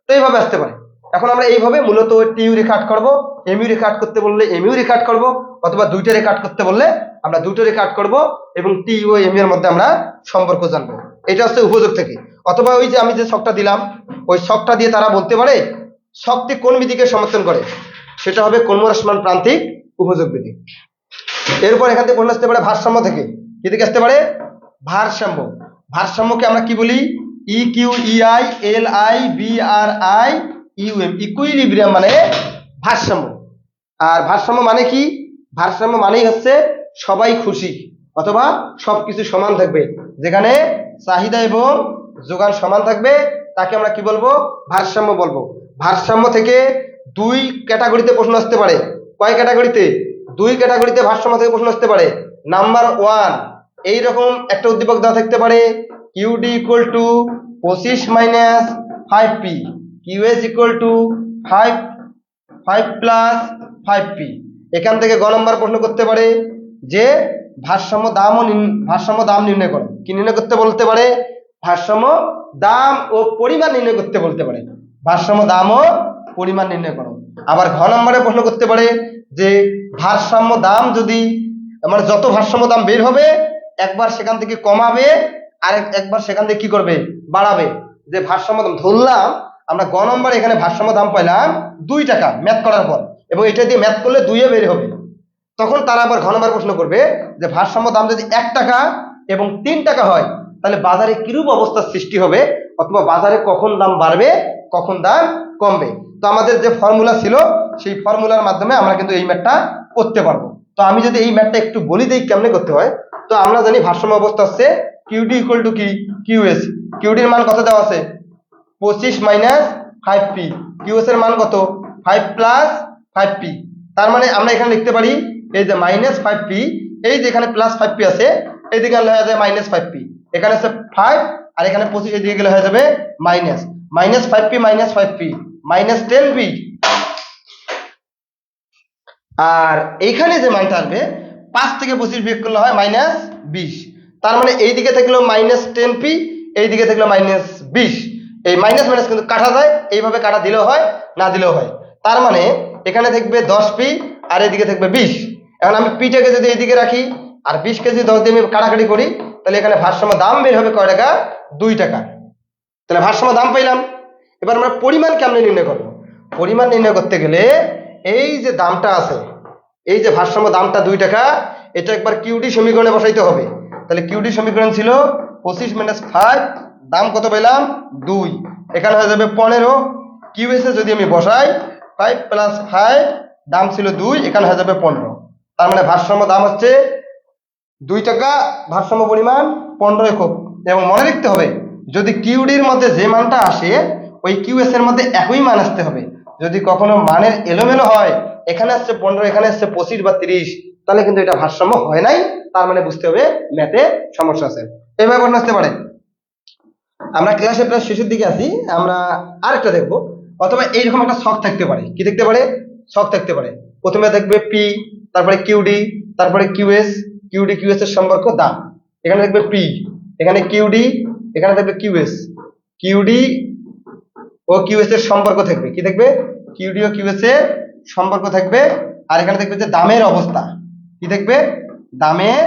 তো এইভাবে আসতে পারে। এখন আমরা এইভাবে মূলত টিউ রেখাট করব, এমইউ রেখাট করতে বললে এমইউ রেখাট করব, অথবা দুইটা রেখাট করতে বললে আমরা দুটো রেখাট করব, এবং টি ও এম এর মধ্যে আমরা সম্পর্ক জানবো। এটা হচ্ছে উপযোগ থেকে। অথবা ওই যে আমি যে ছকটা দিলাম ওই ছকটা দিয়ে তারা বলতে পারে ছকটি কোন বিধিকে সমর্থন করে, সেটা হবে কর্মরসমান প্রান্তিক উপযোগ বিধি। এরপর এখান থেকে প্রশ্ন আসতে পারে ভারসাম্য থেকে। কি থেকে আসতে পারে? ভারসাম্য। ভারসাম্যকে আমরা কি বলি? E Q E I L I B R I U M, equilibrium মানে ভারসাম্য। আর ভারসাম্য মানে কি? ভারসাম্য মানেই হচ্ছে সবাই খুশি অথবা সবকিছু সমান থাকবে, যেখানে চাহিদা এবং যোগান সমান থাকবে তাকে আমরা কি বলবো? ভারসাম্য বলবো। ভারসাম্য থেকে দুই ক্যাটাগরিতে প্রশ্ন আসতে পারে। কয় ক্যাটাগরিতে? দুই ক্যাটাগরিতে ভারসাম্য থেকে প্রশ্ন আসতে পারে। নাম্বার ওয়ান, এইরকম একটা উদ্দীপক দেওয়া থাকতে পারে QD equal to 25 minus 5p, QS equal to 5 plus 5p। এখান থেকে গ নম্বর প্রশ্ন করতে পারে যে ভারসাম্য দাম নির্ণয় করো। কি নির্ণয় করতে বলতে পারে? ভারসাম্য দাম ও পরিমাণ নির্ণয় করতে বলতে পারে। ভারসাম্য দাম ও পরিমাণ নির্ণয় করো। আবার ঘ নম্বরে প্রশ্ন করতে পারে যে ভারসাম্য দাম যদি মানে যত ভারসাম্য দাম বের হবে একবার সেখান থেকে কমাবে আর একবার সেখান থেকে কি করবে? বাড়াবে। যে ভারসাম্য দাম ধরলাম আমরা গ নম্বর এখানে ভারসাম্য দাম পাইলাম 2 টাকা ম্যাথ করার পর, এবং এটা দিয়ে ম্যাথ করলে 2 বের হবে। তখন তারা আবার ঘ নম্বর প্রশ্ন করবে যে ভারসাম্য দাম যদি 1 টাকা এবং 3 টাকা হয় তাহলে বাজারে কিরূপ অবস্থার সৃষ্টি হবে, অথবা বাজারে কখন দাম বাড়বে কখন দাম কমবে। তো আমাদের যে ফর্মুলা ছিল সেই ফর্মুলার মাধ্যমে আমরা কিন্তু এই ম্যাথটা করতে পারবো। তো আমি যদি এই ম্যাথটা একটু বলি দেই কেমনে করতে হয়। তো আমরা জানি ভারসাম্য অবস্থা হচ্ছে কিউডি ইকুয়াল টু কি? কিউএস। কিউডির মান কত দেওয়া আছে? 25 মাইনাস 5p। কিউএস এর মান কত? 5 প্লাস 5p। তার মানে আমরা এখানে লিখতে পারি এই যে মাইনাস 5p, এই যে এখানে প্লাস 5p আছে এইদিকে হয়ে যাবে মাইনাস 5p, এখানে আছে 5 আর এখানে 25 এদিকে গেলে হয়ে যাবে minus 5p minus 5p minus 10p। আর এইখানে যে মানটা আসবে 5 থেকে 25 বিয়োগ করলে হয় মাইনাস 20। তার মানে এই দিকে থাকলো মাইনাস 10p, এই দিকে থাকলো মাইনাস 20। এই মাইনাস মাইনাস কিন্তু কাটা যায়, এইভাবে কাটা দিলেও হয় না দিলেও হয়। তার মানে এখানে থাকবে 10p আর এদিকে থাকবে 20। এখন আমি পিটাকে যদি এইদিকে রাখি আর 20 কে যদি 10 দিয়ে আমি কাটাকাটি করি তাহলে এখানে ভারসাম্য দাম বের হবে কয় টাকা? 2 টাকা। তাহলে ভারসাম্য দাম পাইলাম। এবার আমরা পরিমাণ কেমনে নির্ণয় করব? পরিমাণ নির্ণয় করতে গেলে এই যে দামটা আছে, এই যে ভারসাম্য দামটা 2 টাকা, এটা একবার কিউডি সমীকরণে বসাইতে হবে। তাহলে কিউডি সমীকরণ ছিল 25 মাইনাস 5, দাম কত পেলাম? 2। এখানে হয়ে যাবে 15। কিউএস এ যদি আমি বসাই 5 প্লাস 5, দাম ছিল 2, এখানে হয়ে যাবে 15। তার মানে ভারসাম্য দাম হচ্ছে 2 টাকা, ভারসাম্য পরিমাণ 15 একক। এবং মনে রাখতে হবে যদি কিউডির মধ্যে যে মানটা আসে ওই কিউএস এর মধ্যে একই মান আসতে হবে। যদি কখনো মানের এলোমেলো হয়, এখানে আসছে 15 এখানে আসছে 25 বা 30, তাহলে কিন্তু এটা ভারসাম্য হয় নাই। তার মানে বুঝতে হবে ম্যাথে সমস্যা আছে। এইভাবে প্রশ্ন আসতে পারে। আমরা ক্লাসে প্রায় শেষের দিকে আছি, আমরা আরেকটা দেখবো। অথবা এইরকম একটা ছক থাকতে পারে। কি থাকতে পারে? ছক থাকতে পারে। প্রথমে দেখবে পি, তারপরে কিউডি, তারপরে কিউএস, কিউডি কিউএস এর সম্পর্ক দাম। এখানে দেখবে পি, এখানে কিউডি, এখানে দেখবে কিউএস, কিউডি ও কিউএস এর সম্পর্ক থাকবে। কি থাকবে? কিউডি ও কিউএস এর সম্পর্ক থাকবে। আর এখানে দেখবে যে দামের অবস্থা। কি থাকবে? দামের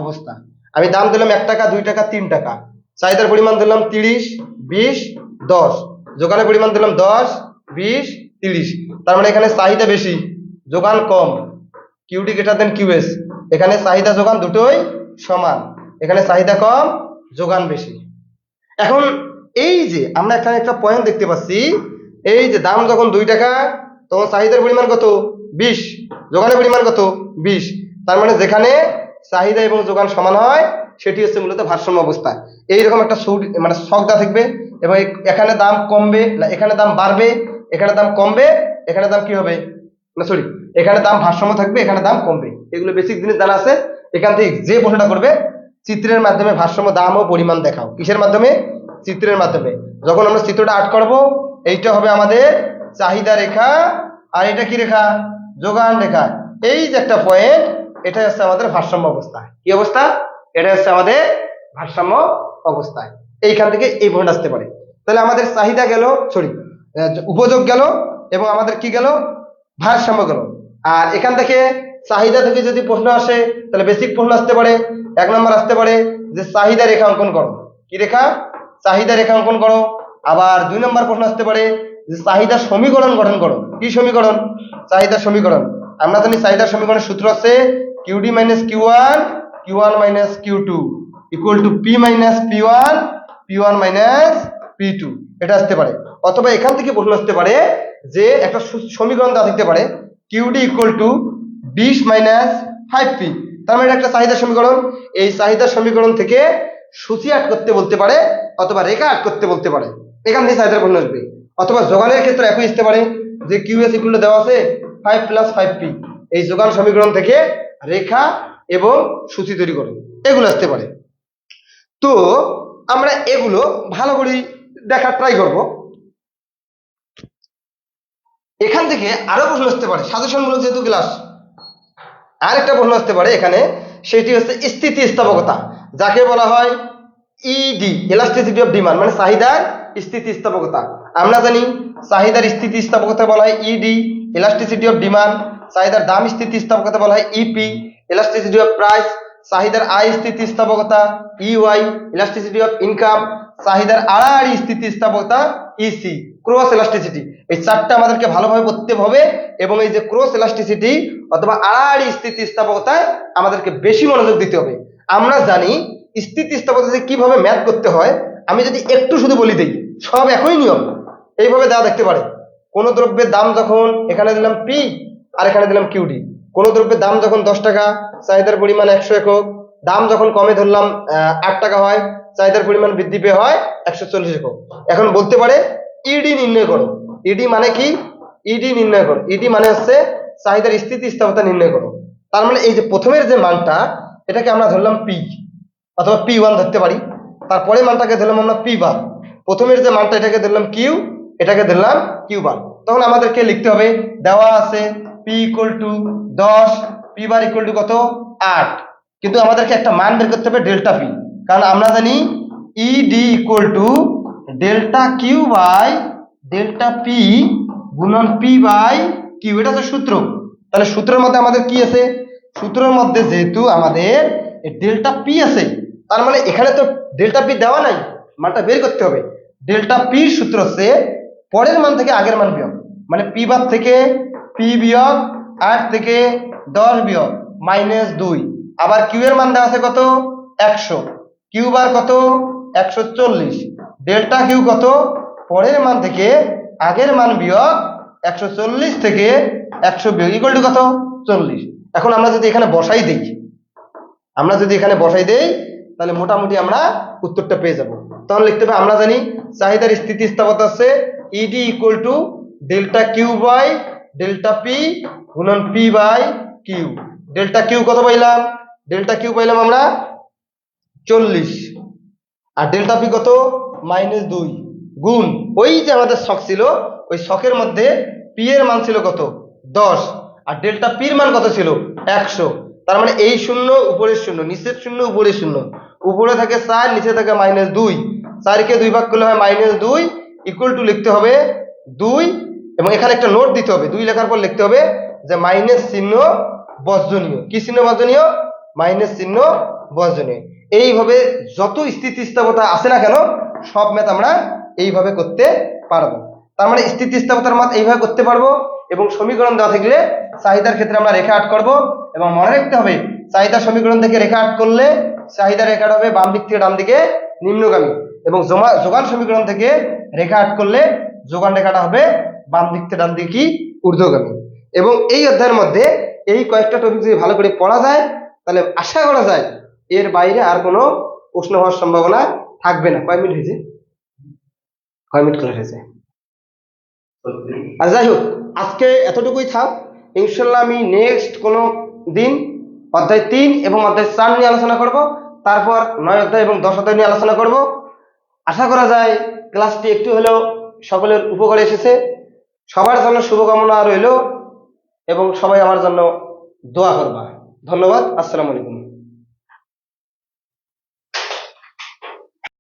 অবস্থা। আমি দাম দিলাম 1 টাকা 2 টাকা 3 টাকা, চাহিদার পরিমাণ দিলাম 30 20 10, যোগানের পরিমাণ দিলাম 10 20 30। তার মানে এখানে চাহিদা বেশি যোগান কম। কিউডি গ্রেটার দেন কিউএস, এখানে চাহিদা যোগান দুটোই সমান, এখানে চাহিদা কম যোগান বেশি। এখন এই যে আমরা এখানে একটা পয়েন্ট দেখতে পাচ্ছি, এই যে দাম যখন 2 টাকা তখন চাহিদার পরিমাণ কত? 20, যোগানের পরিমাণ কত? 20। তার মানে যেখানে চাহিদা এবং যোগান সমান হয় সেটি হচ্ছে মূলত ভারসাম্য অবস্থা। এইরকম একটা মানে ছক দেওয়া থাকবে, এবং এখানে দাম কমবে না এখানে দাম বাড়বে, এখানে দাম কমবে এখানে দাম কি হবে না সরি এখানে দাম ভারসাম্য থাকবে এখানে দাম কমবে। এগুলো বেসিক জিনিস জানা আছে। এখান থেকে যে প্রশ্নটা করবে চিত্রের মাধ্যমে ভারসাম্য দাম ও পরিমাণ দেখাও। কিসের মাধ্যমে? চিত্রের মাধ্যমে। যখন আমরা চিত্রটা আর্ট করব, এইটা হবে আমাদের চাহিদা রেখা আর এটা কি রেখা? যোগান রেখা। এই যে একটা পয়েন্ট, এটা হচ্ছে আমাদের ভারসাম্য অবস্থা। কি অবস্থা? এটা হচ্ছে আমাদের ভারসাম্য অবস্থায়। এইখান থেকে এই পয়েন্ট আসতে পারে। তাহলে আমাদের চাহিদা গেল, সরি উপযোগ গেল, এবং আমাদের কি গেল, ভারসাম্য গেল। আর এখান থেকে চাহিদা থেকে যদি প্রশ্ন আসে তাহলে বেসিক প্রশ্ন আসতে পারে। 1 নম্বর আসতে পারে যে চাহিদা রেখা অঙ্কন করো। কি রেখা? চাহিদা রেখা অঙ্কন করো। আবার 2 নম্বর প্রশ্ন আসতে পারে যে চাহিদা সমীকরণ গঠন করো। কি সমীকরণ? চাহিদা সমীকরণ। আমরা জানি চাহিদার সমীকরণের সূত্র আছে QD minus Q one, Q one minus Q two equal to P minus P one, P one minus P two. এটা আসতে পারে। অথবা এখান থেকে প্রশ্ন আসতে পারে যে একটা সমীকরণ দেওয়া থাকতে পারে কিউডি ইকুয়াল টু 20 মাইনাস 5পি। তার মানে একটা চাহিদা সমীকরণ। এই চাহিদা সমীকরণ থেকে সূচি আট করতে বলতে পারে, অথবা রেখা আট করতে বলতে পারে। এখান থেকে চাহিদার প্রশ্ন আসবে। অথবা যোগানের ক্ষেত্রে একই আসতে পারে যে কিউএস ইকুয়াল টু দেওয়া আছে 5 প্লাস 5পি। এই যোগান সমীকরণ থেকে রেখা এবং সূচি তৈরি করে, এগুলো আসতে পারে। তো আমরা এগুলো ভালো করে দেখার ট্রাই করব। এখান থেকে আরো প্রশ্ন আসতে পারে সাজেশনমূলক যেহেতু ক্লাস। আরেকটা প্রশ্ন আসতে পারে এখানে, সেটি হচ্ছে স্থিতিস্থাপকতা, যাকে বলা হয় ইডি, ইলাস্টিসিটি অফ ডিমান্ড, মানে চাহিদার স্থিতিস্থাপকতা। আমরা জানি চাহিদার স্থিতিস্থাপকতা বলা হয় ইডি, ইলাস্টিসিটি অফ ডিমান্ড। চাহিদার দাম স্থিতিস্থাপকতা বলা হয় ইপি, ইলাস্টিসিটি অফ প্রাইস। চাহিদার আয় স্থিতিস্থাপকতা ইওয়াই, ইলাস্টিসিটি অফ ইনকাম। চাহিদার আড়াআড়ি স্থিতিস্থাপকতা ইসি, ক্রস ইলাস্টিসিটি। এই চারটা আমাদেরকে ভালোভাবে পড়তে হবে, এবং এই যে ক্রস ইলাস্টিসিটি অথবা আড়াআড়ি স্থিতিস্থাপকতায় আমাদেরকে বেশি মনোযোগ দিতে হবে। আমরা জানি স্থিতিস্থাপকতা কিভাবে ম্যাথ করতে হয়। আমি যদি একটু শুধু বলি দিই, সব একই নিয়ম। এইভাবে দেওয়া দেখতে পারে কোন দ্রব্যের দাম যখন, এখানে দিলাম পি আর এখানে দিলাম কিউডি। কোন দ্রব্যের দাম যখন 10 টাকা, চাহিদার পরিমাণ 100 একক। দাম যখন কমে ধরলাম 8 টাকা হয়, চাহিদার পরিমাণ বৃদ্ধি পেয়ে হয় 140 একক। এখন বলতে পারে ইডি নির্ণয় করো। ইডি মানে কি? ইডি নির্ণয় করো। ইডি মানে হচ্ছে চাহিদার স্থিতিস্থাপকতা নির্ণয় করো। তার মানে এই যে প্রথমের যে মানটা, এটাকে আমরা ধরলাম পি অথবা পি1 ধরতে পারি। তারপরে মানটাকে ধরলাম আমরা পি1। প্রথমের যে মানটা এটাকে ধরলাম কিউ, এটাকে ধরলাম কিউ1। তখন আমাদেরকে লিখতে হবে, দেওয়া আছে P equal to 10, P bar equal to কত 8। কিন্তু আমাদেরকে একটা মান বের করতে হবে ডেল্টা পি, কারণ আমরা জানি E D equal to delta Q by delta P গুণন পি বাই কিউ। এটা হচ্ছে সূত্র। তাহলে সূত্রের মধ্যে আমাদের কি আছে? সূত্রের মধ্যে যেহেতু আমাদের ডেল্টা পি আছে, তার মানে এখানে তো ডেল্টা পি দেওয়া নাই, মানটা বের করতে হবে। ডেল্টা পির সূত্র হচ্ছে পরের মান থেকে আগের মান বিয়োগ, মানে পি বার থেকে পি বিয়োগ 8 থেকে 10 বিয়োগ -2। আবার কিউ এর মান দেওয়া আছে কত 100, কিউ বার কত 140, ডেল্টা কিউ কত পরের মান থেকে আগের মান বিয়োগ 140 থেকে 100 বিয়োগ ইকুয়াল টু কত 40। এখন আমরা যদি এখানে বসাই দেই, তাহলে মোটামুটি আমরা উত্তরটা পেয়ে যাব। তখন লিখতে হবে, আমরা জানি চাহিদার স্থিতিস্থাপকতা আছে ED equal to delta Q by delta P গুণন P by Q. Delta Q কত পাইলাম? ডেল্টা কিউ পাইলাম আমরা 40, আর ডেল্টা পি কত -2 গুণ ওই যে আমাদের ছক ছিল, ওই ছকের মধ্যে পি এর মান ছিল কত 10, আর ডেল্টা পির মান কত ছিল 100। তার মানে এই শূন্য উপরের শূন্য, নিচের শূন্য উপরের শূন্য, উপরে থাকে 4 নিচে থাকে -2, 4 কে 2 ভাগ করলে হয় -2 ইকুয়াল টু লিখতে হবে 2, এবং এখানে একটা নোট দিতে হবে। 2 লেখার পর লিখতে হবে যে মাইনাস চিহ্ন বর্জনীয়। কি চিহ্ন বর্জনীয়? মাইনাস চিহ্ন বর্জনীয়। এইভাবে যত স্থিতিস্থাপকতা আছে না কেন, সব ম্যাথ আমরা এইভাবে করতে পারবো। তার মানে স্থিতিস্থাপকতার ম্যাথ এইভাবে করতে পারবো, এবং সমীকরণ দেওয়া থাকলে চাহিদার ক্ষেত্রে আমরা রেখা আট করব। এবং মনে রাখতে হবে, চাহিদার সমীকরণ থেকে রেখা আট করলে চাহিদা রেখাটা হবে বাম দিক থেকে ডান দিকে নিম্নগামী, এবং যোগান সমীকরণ থেকে রেখা আট করলে যোগান রেখাটা হবে বাম দিক থেকে ডান দিকে ঊর্ধ্বগামী। এবং এই অধ্যায়ের মধ্যে এই কয়েকটা টপিক যদি ভালো করে পড়া যায়, তাহলে আশা করা যায় এর বাইরে আর কোনো প্রশ্ন হওয়ার সম্ভাবনা থাকবে না। কয় মিনিট হয়েছে? 6 মিনিট ক্লাস হয়েছে। আর যাই হোক, আজকে এতটুকুই থাক। ইনশাল্লাহ আমি নেক্সট কোনো দিন অধ্যায় 3 এবং অধ্যায় 4 নিয়ে আলোচনা করব, তারপর 9 অধ্যায় এবং 10 অধ্যায় নিয়ে আলোচনা করব। আশা করা যায় ক্লাসটি একটু হলেও সকলের উপকারে এসেছে। সবার জন্য শুভকামনা রইল, এবং সবাই আমার জন্য দোয়া করবা। ধন্যবাদ। আসসালামু আলাইকুম।